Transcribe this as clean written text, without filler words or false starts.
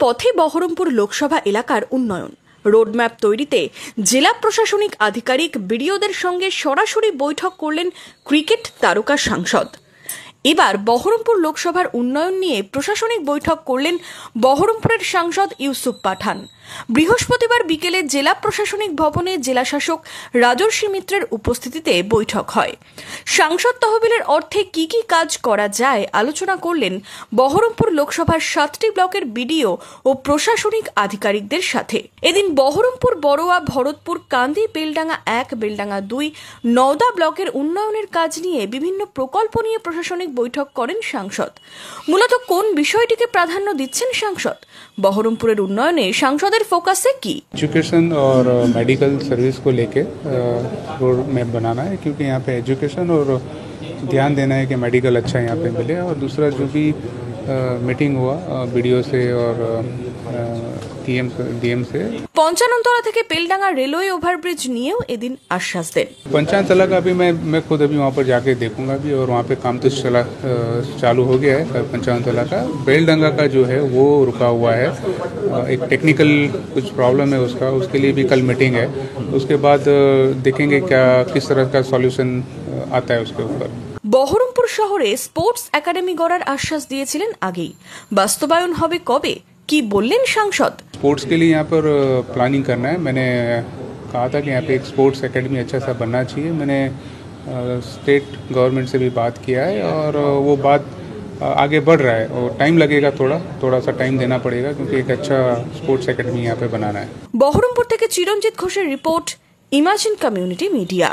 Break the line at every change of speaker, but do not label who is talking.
পথে বহরমপুর লোকসভা এলাকার উন্নয়ন। রোডম্যাপ তৈরিতে জেলা প্রশাসনিক আধিকারিক বিডিওদের সঙ্গে সরাসরি বৈঠক করলেন ক্রিকেট তারকা সাংসদ। এবার বহরমপুর লোকসভার উন্নয়ন নিয়ে প্রশাসনিক বৈঠক করলেন বহরমপুরের সাংসদ ইউসুফ পাঠান। বৃহস্পতিবার বিকেলে জেলা প্রশাসনিক ভবনে জেলাশাসক রাজর্ষি মিত্রের উপস্থিতিতে বৈঠক হয়। সাংসদ তহবিলের অর্থে কি কি কাজ করা যায় আলোচনা করলেন বহরমপুর লোকসভার 7টি ব্লকের বিডিও ও প্রশাসনিক আধিকারিকদের সাথে। এদিন বহরমপুর, বড়োয়া, ভরতপুর, কান্দি, বেলডাঙ্গা 1, বেলডাঙ্গা 2, নওদা ব্লকের উন্নয়নের কাজ নিয়ে বিভিন্ন প্রকল্প নিয়ে প্রশাসনিক বৈঠক করেন সাংসদ। মূলত কোন বিষয়টিকে প্রাধান্য দিচ্ছেন সাংসদ? বহরমপুরের উন্নয়নে সাংসদের फोकस है की
एजुकेशन और मेडिकल सर्विस को लेके रोड मैप बनाना है, क्योंकि यहाँ पे एजुकेशन और ध्यान देना है कि मेडिकल अच्छा यहाँ पे मिले। और दूसरा जो भी मीटिंग हुआ बीडीओ से और डीएम से,
पंचाननतला থেকে বেলডাঙ্গা रेलवे ओवरब्रिज নিয়েও এদিন आश्वास दें।
पंचाननतला का भी मैं खुद अभी वहाँ पर जाके देखूंगा भी, और वहाँ पे काम तो चालू हो गया है। पंचाननतला का बेलडंगा का जो है वो रुका हुआ है, एक टेक्निकल कुछ प्रॉब्लम है उसके लिए भी कल मीटिंग है। उसके बाद देखेंगे क्या किस तरह का सॉल्यूशन आता है उसके ऊपर।
বহরমপুর শহরে স্পোর্টস একাডেমি গড়ার আশ্বাস দিয়েছিলেন আগেই, বাস্তবায়ন হবে কবে কি বললেন সাংসদ?
स्पोर्ट्स के लिए यहाँ पर प्लानिंग करना है। मैंने कहा था कि यहाँ पे एक स्पोर्ट्स एकेडमी अच्छा सा बनना चाहिए। मैंने स्टेट गवर्नमेंट से भी बात किया है और वो बात आगे बढ़ रहा है, और टाइम लगेगा, थोड़ा सा टाइम देना पड़ेगा, क्योंकि एक अच्छा स्पोर्ट्स एकेडमी यहाँ पे बनाना है।
বহরমপুর থেকে চিরঞ্জিত ঘোষের রিপোর্ট, ইমাজিন কমিউনিটি মিডিয়া।